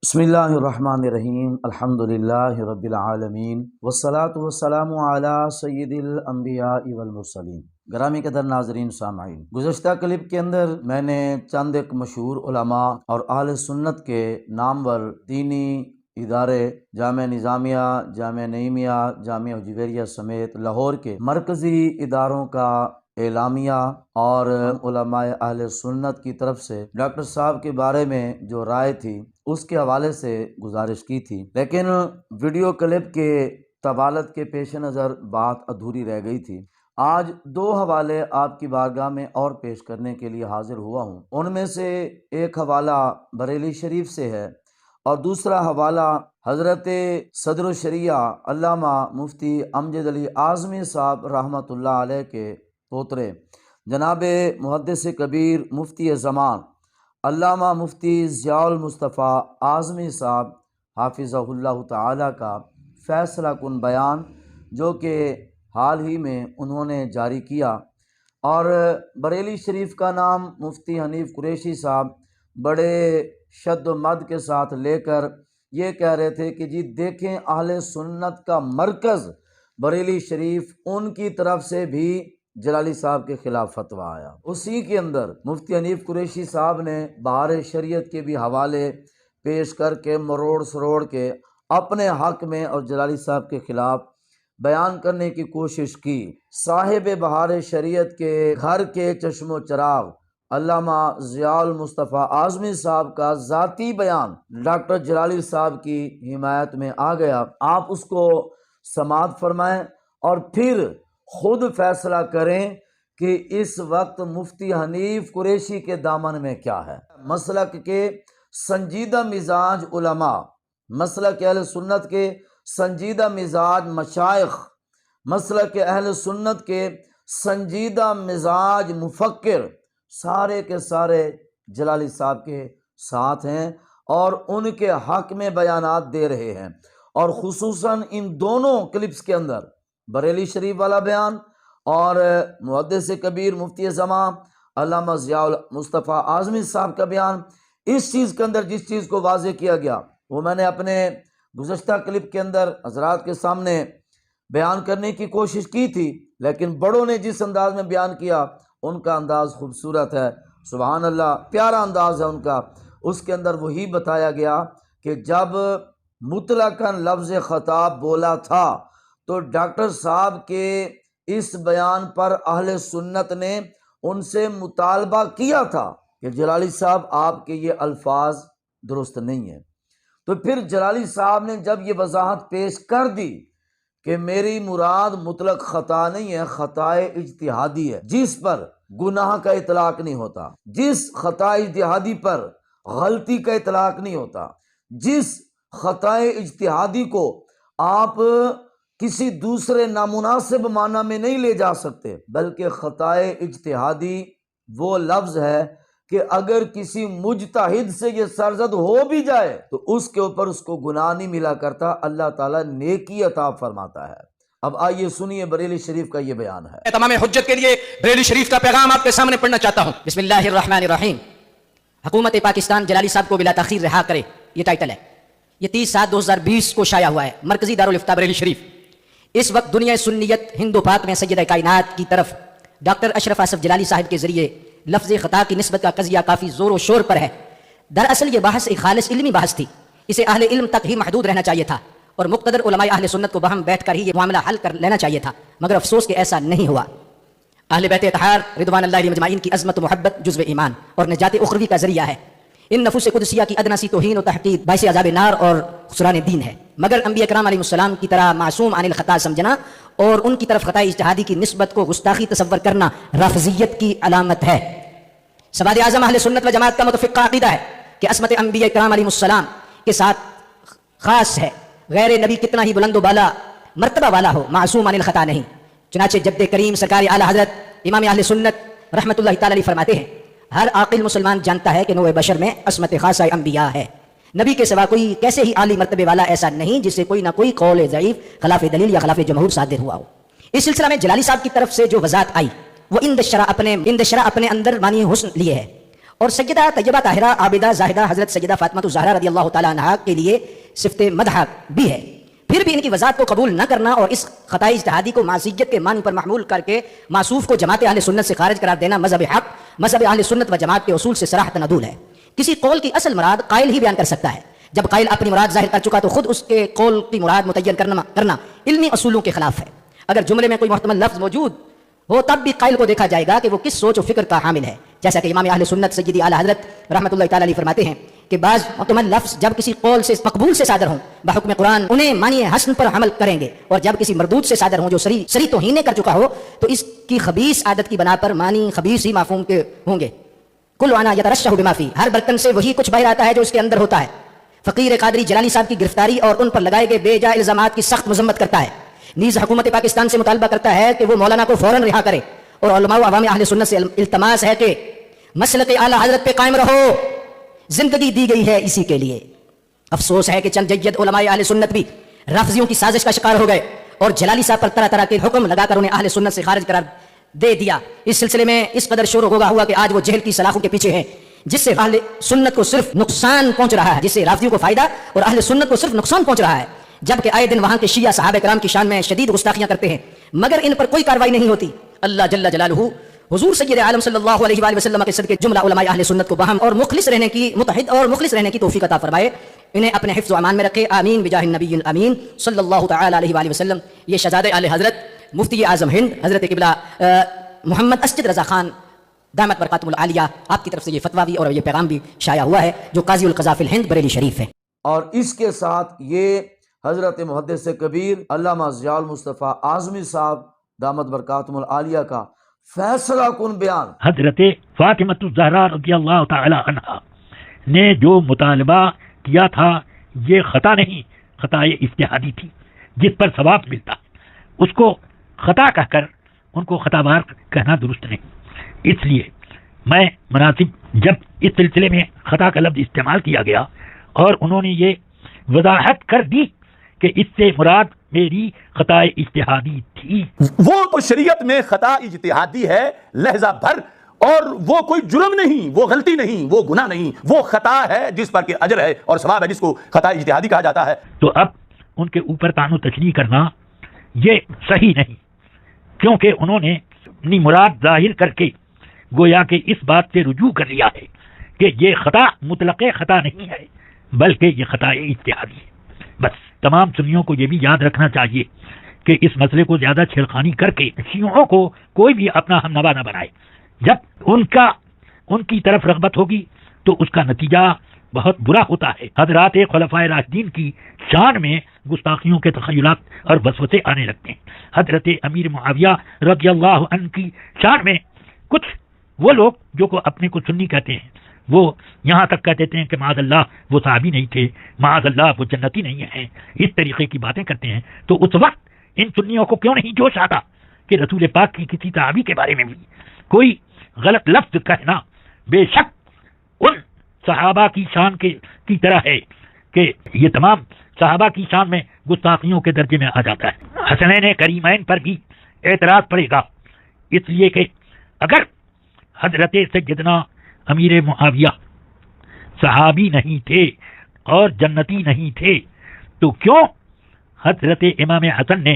بسم اللہ الرحمن الرحیم الحمدللہ رب العالمین والصلاة والسلام علی سید الانبیاء والمرسلین۔ گرامی قدر ناظرین سامعین، گزشتہ کلپ کے اندر میں نے چند ایک مشہور علماء اور اہل سنت کے نامور دینی ادارے جامعہ نظامیہ، جامعہ نعیمیہ، جامعہ حجویریہ سمیت لاہور کے مرکزی اداروں کا اعلامیہ اور علماء اہل سنت کی طرف سے ڈاکٹر صاحب کے بارے میں جو رائے تھی اس کے حوالے سے گزارش کی تھی، لیکن ویڈیو کلپ کے طوالت کے پیش نظر بات ادھوری رہ گئی تھی۔ آج دو حوالے آپ کی بارگاہ میں اور پیش کرنے کے لیے حاضر ہوا ہوں۔ ان میں سے ایک حوالہ بریلی شریف سے ہے اور دوسرا حوالہ حضرت صدر الشریعہ علامہ مفتی امجد علی اعظمی صاحب رحمۃ اللہ علیہ کے پوترے جناب محدث کبیر مفتی زمان علامہ مفتی ضیاء المصطفیٰ اعظمی صاحب حافظہ اللہ تعالی کا فیصلہ کن بیان جو کہ حال ہی میں انہوں نے جاری کیا، اور بریلی شریف کا نام مفتی حنیف قریشی صاحب بڑے شد و مد کے ساتھ لے کر یہ کہہ رہے تھے کہ جی دیکھیں اہل سنت کا مرکز بریلی شریف، ان کی طرف سے بھی جلالی صاحب کے خلاف فتویٰ آیا۔ اسی کے اندر مفتی حنیف قریشی صاحب نے بہار شریعت کے بھی حوالے پیش کر کے مروڑ سروڑ کے اپنے حق میں اور جلالی صاحب کے خلاف بیان کرنے کی کوشش کی۔ صاحب بہار شریعت کے گھر کے چشم و چراغ علامہ ضیاء المصطفیٰ اعظمی صاحب کا ذاتی بیان ڈاکٹر جلالی صاحب کی حمایت میں آ گیا۔ آپ اس کو سماعت فرمائیں اور پھر خود فیصلہ کریں کہ اس وقت مفتی حنیف قریشی کے دامن میں کیا ہے۔ مسلک کے سنجیدہ مزاج علماء، مسلک اہل سنت کے سنجیدہ مزاج مشائخ، مسلک اہل سنت کے سنجیدہ مزاج مفکر سارے کے سارے جلالی صاحب کے ساتھ ہیں اور ان کے حق میں بیانات دے رہے ہیں، اور خصوصاً ان دونوں کلپس کے اندر بریلی شریف والا بیان اور محدث کبیر مفتی زمان علامہ ضیاء المصطفیٰ اعظمی صاحب کا بیان، اس چیز کے اندر جس چیز کو واضح کیا گیا وہ میں نے اپنے گزشتہ کلپ کے اندر حضرات کے سامنے بیان کرنے کی کوشش کی تھی، لیکن بڑوں نے جس انداز میں بیان کیا ان کا انداز خوبصورت ہے، سبحان اللہ، پیارا انداز ہے ان کا۔ اس کے اندر وہی بتایا گیا کہ جب مطلقاً لفظ خطاب بولا تھا تو ڈاکٹر صاحب کے اس بیان پر اہل سنت نے ان سے مطالبہ کیا تھا کہ جلالی صاحب آپ کے یہ الفاظ درست نہیں ہیں۔ تو پھر جلالی صاحب نے جب یہ وضاحت پیش کر دی کہ میری مراد مطلق خطا نہیں ہے، خطائے اجتہادی ہے جس پر گناہ کا اطلاق نہیں ہوتا، جس خطا اجتہادی پر غلطی کا اطلاق نہیں ہوتا، جس خطائے اجتہادی کو آپ کسی دوسرے نامناسب معنی میں نہیں لے جا سکتے، بلکہ خطائے اجتہادی وہ لفظ ہے کہ اگر کسی مجتہد سے یہ سرزد ہو بھی جائے تو اس کے اوپر اس کو گناہ نہیں ملا کرتا، اللہ تعالیٰ نیکی عطا فرماتا ہے۔ اب آئیے سنیے بریلی شریف کا یہ بیان ہے۔ تمام حجت کے لیے بریلی شریف کا پیغام آپ کے سامنے پڑھنا چاہتا ہوں۔ بسم اللہ الرحمن الرحیم۔ حکومت پاکستان جلالی صاحب کو بلا تاخیر رہا کرے، یہ ٹائٹل ہے۔ یہ 30/7/2020 کو شائع ہوا ہے، مرکزی دارالفتہ بریلی شریف۔ اس وقت دنیا سنیت ہند و پاک میں سیدہ کائنات کی طرف ڈاکٹر اشرف آصف جلالی صاحب کے ذریعے لفظ خطا کی نسبت کا قضیہ کافی زور و شور پر ہے۔ دراصل یہ بحث ایک خالص علمی بحث تھی، اسے اہل علم تک ہی محدود رہنا چاہیے تھا اور مقتدر علماء اہل سنت کو باہم بیٹھ کر ہی یہ معاملہ حل کر لینا چاہیے تھا، مگر افسوس کہ ایسا نہیں ہوا۔ اہل بیت اطہار رضوان اللہ علیہم اجمعین کی عظمت و محبت جزو ایمان اور نجات اخروی کا ذریعہ ہے۔ ان نفوس قدسیہ کی ادنا سی توہین و تحقیر باعث عذاب نار اور خسران دین ہے، مگر انبیاء کرام علیہ السلام کی طرح معصوم عن الخطا سمجھنا اور ان کی طرف خطا اجتہادی کی نسبت کو گستاخی تصور کرنا رافضیت کی علامت ہے۔ سماج اعظم اہل سنت و جماعت کا متفقہ عقیدہ ہے کہ عصمت انبیاء کرام علیہ السلام کے ساتھ خاص ہے، غیر نبی کتنا ہی بلند و بالا مرتبہ والا ہو معصوم عن الخطا نہیں۔ چنانچہ جد کریم سرکار اعلی حضرت امام اہل سنت رحمۃ اللہ تعالی علیہ فرماتے ہیں، ہر عاقل مسلمان جانتا ہے کہ نوع بشر میں عصمت خاصہ انبیاء ہے، نبی کے سوا کوئی کیسے ہی عالی مرتبے والا ایسا نہیں جس سے کوئی نہ کوئی قول ضعیف خلاف دلیل یا خلاف جمہور صادر ہوا ہو۔ اس سلسلہ میں جلالی صاحب کی طرف سے جو وضاحت آئی وہ اند شرع اپنے اندر معنی حسن لیے ہے، اور سیدہ طیبہ طاہرہ عابدہ زاہدہ حضرت سیدہ فاطمہ الزہرا رضی اللہ تعالیٰ عنہا کے لیے صفت مدح بھی ہے. پھر بھی ان کی وضاحت کو قبول نہ کرنا اور اس خطائی اجتہادی کو معصیت کے معنی پر محمول کر کے معصوف کو جماعت اہل سنت سے خارج قرار دینا مذہب حق، مذہب اہل سنت و جماعت کے اصول سے صراحتاً عدول ہے. کسی قول کی اصل مراد قائل ہی بیان کر سکتا ہے. جب قائل اپنی مراد ظاہر کر چکا تو خود اس کے قول کی مراد متعین کرنا علمی اصولوں کے خلاف ہے. اگر جملے میں کوئی محتمل لفظ موجود ہو تب بھی قائل کو دیکھا جائے گا کہ وہ کس سوچ و فکر کا حامل ہے. جیسا کہ امام اہل سنت سیدی اعلی حضرت رحمۃ اللہ تعالی علیہ فرماتے ہیں کہ بعض محتمل لفظ جب کسی قول سے مقبول سے صادر ہوں بحکم قرآن انہیں معنی حسن پر عمل کریں گے، اور جب کسی مردود سے صادر ہوں جو سری توہین کر چکا ہو تو اس کی خبیث عادت کی بنا پر معنی خبیث ہی مفہوم کے ہوں گے. کل وانا یترشح بما فی، ہر برتن سے وہی کچھ باہر آتا ہے جو اس کے اندر ہوتا ہے. فقیر قادری جلالی صاحب کی گرفتاری اور ان پر لگائے گئے بے جا الزامات کی سخت مذمت کرتا ہے. نیز حکومت پاکستان سے مطالبہ کرتا ہے کہ وہ مولانا کو فوراً رہا کرے، اور علماء و عوام اہل سنت سے التماس ہے کہ مسلک اعلی حضرت پہ قائم رہو، زندگی دی گئی ہے اسی کے لیے. افسوس ہے کہ چند جید علماء اہل سنت بھی رافضیوں کی سازش کا شکار ہو گئے اور جلالی صاحب پر طرح طرح کے حکم لگا کر انہیں اہل سنت سے خارج قرار دے دیا. اس سلسلے میں اس قدر شور ہوگا ہوا کہ آج وہ جہل کی سلاخوں کے پیچھے ہیں، جس سے اہل سنت کو صرف نقصان پہنچ رہا ہے، جس سے رافضیوں کو فائدہ اور اہل سنت کو صرف نقصان پہنچ رہا ہے. جبکہ آئے دن وہاں کے شیعہ صحابہ کرام کی شان میں شدید گستاخیاں کرتے ہیں مگر ان پر کوئی کارروائی نہیں ہوتی. اللہ جل جلالہ حضور سید عالم صلی اللہ علیہ وآلہ وسلم کے صدقے جملہ علماء اہل سنت کو باہم اور مخلص رہنے کی متحد اور مخلص رہنے کی توفیق عطا فرمائے. انہیں اپنے حفظ و امان میں رکھے. آمین بجاہ النبی الامین صلی اللہ تعالی علیہ وآلہ وسلم. یہ شہزادہ اعلی حضرت مفتی اعظم ہند حضرت قبلہ محمد اسجد رضا خان دامت برکاتہم العالیہ آپ کی طرف سے یہ فتویٰ بھی اور یہ پیغام بھی شائع ہوا ہے جو قاضی القضاء فی الہند بریلی شریف ہے. اور اس کے ساتھ یہ حضرت محدث کبیر علامہ ضیاء المصطفیٰ اعظمی صاحب دامت برکاتہم العالیہ کا فیصلہ کن بیان. حضرت فاطمہ الزہرا رضی اللہ تعالی عنہا نے جو مطالبہ کیا تھا یہ خطا نہیں، خطا اجتہادی تھی جس پر ثواب ملتا، اس کو خطا کہہ کر ان کو خطا بار کہنا درست نہیں. اس لیے میں مناسب جب اس سلسلے میں خطا کا لفظ استعمال کیا گیا اور انہوں نے یہ وضاحت کر دی کہ اس سے مراد میری خطا اجتہادی تھی. وہ تو شریعت میں خطا اجتہادی ہے لہجہ بھر، اور وہ کوئی جرم نہیں، وہ غلطی نہیں، وہ گناہ نہیں، وہ خطا ہے جس پر کہ اجر ہے اور ثواب ہے، جس کو خطا اجتہادی کہا جاتا ہے. تو اب ان کے اوپر طعن و تشریح کرنا یہ صحیح نہیں، کیونکہ انہوں نے اپنی مراد ظاہر کر کے گویا کہ اس بات سے رجوع کر لیا ہے کہ یہ خطا مطلق خطا نہیں ہے بلکہ یہ خطا اجتہادی ہے. بس تمام سنیوں کو یہ بھی یاد رکھنا چاہیے کہ اس مسئلے کو زیادہ چھیڑخانی کر کے شیعوں کو کوئی بھی اپنا ہم نوا نہ بنائے. جب ان کی طرف رغبت ہوگی تو اس کا نتیجہ بہت برا ہوتا ہے. حضرات خلفائے راشدین کی شان میں گستاخیوں کے تخیلات اور وسوسے آنے لگتے ہیں. حضرت امیر معاویہ رضی اللہ عنہ کی شان میں کچھ وہ لوگ جو کو اپنے کو سنی کہتے ہیں وہ یہاں تک کہہ دیتے ہیں کہ معاذ اللہ وہ صحابی نہیں تھے، معاذ اللہ وہ جنتی نہیں ہیں، اس طریقے کی باتیں کرتے ہیں. تو اس وقت ان سنیوں کو کیوں نہیں جوش آتا کہ رسول پاک کی کسی صحابی کے بارے میں بھی کوئی غلط لفظ کہنا بے شک ان صحابہ کی شان کی طرح ہے کہ یہ تمام صحابہ کی شان میں گستاخیوں کے درجے میں آ جاتا ہے. حسنین کریمین پر بھی اعتراض پڑے گا، اس لیے کہ اگر حضرت سیدنا امیر معاویہ صحابی نہیں تھے اور جنتی نہیں تھے تو کیوں حضرت امام حسن نے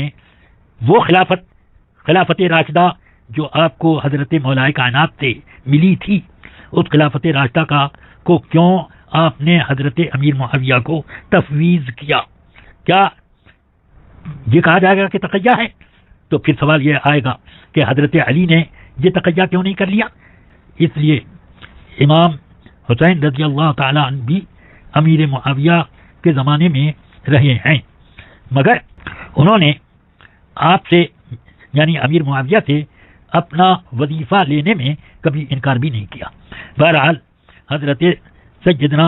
وہ خلافت راشدہ جو آپ کو حضرت مولا کائنات سے ملی تھی اس خلافت راشدہ کو کیوں آپ نے حضرت امیر معاویہ کو تفویض کیا؟ کیا یہ کہا جائے گا کہ تقیہ ہے؟ تو پھر سوال یہ آئے گا کہ حضرت علی نے یہ تقیہ کیوں نہیں کر لیا؟ اس لیے امام حسین رضی اللہ تعالی عنہ بھی امیر معاویہ کے زمانے میں رہے ہیں مگر انہوں نے آپ سے یعنی امیر معاویہ سے اپنا وظیفہ لینے میں کبھی انکار بھی نہیں کیا. بہرحال حضرت سیدنا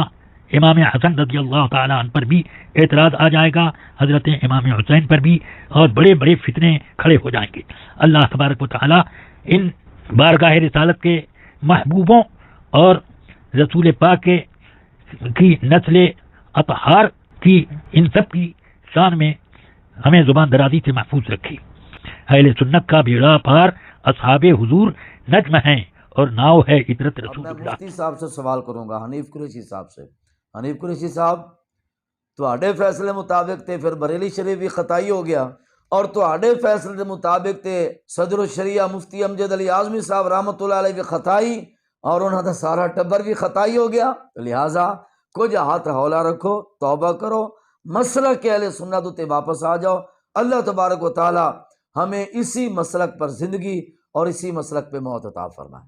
امام حسن رضی اللہ تعالی عنہ پر بھی اعتراض آ جائے گا، حضرت امام حسین پر بھی، اور بڑے بڑے فتنے کھڑے ہو جائیں گے. اللہ تبارک و تعالی ان بارگاہ رسالت کے محبوبوں اور رسول پاک کی نسل اطہار کی ان سب کی شان میں ہمیں زبان درازی سے محفوظ رکھی. اہل سنت کا بیڑا پار اصحاب حضور نجم ہیں اور ناؤ ہے عطرت اب رسول میں اللہ مفتی صاحب سے سوال کروں گا، حنیف قریشی صاحب سے۔ حنیف قریشی صاحب، تواڈے فیصلے مطابق تے پھر بریلی شریف بھی خطائی ہو گیا، اور تواڈے فیصلے دے مطابق تے صدر الشریعہ مفتی امجد علی اعظمی صاحب رحمۃ اللہ علیہ بھی خطائی، اور انہاں دا سارا ٹبر بھی خطائی ہو گیا۔ لہٰذا کچھ ہاتھ ہولا رکھو، توبہ کرو، مسلک کے اہل سنت تے واپس آ جاؤ۔ اللہ تبارک و تعالی ہمیں اسی مسلک پر زندگی اور اسی مسلک پہ موت عطا فرمائے۔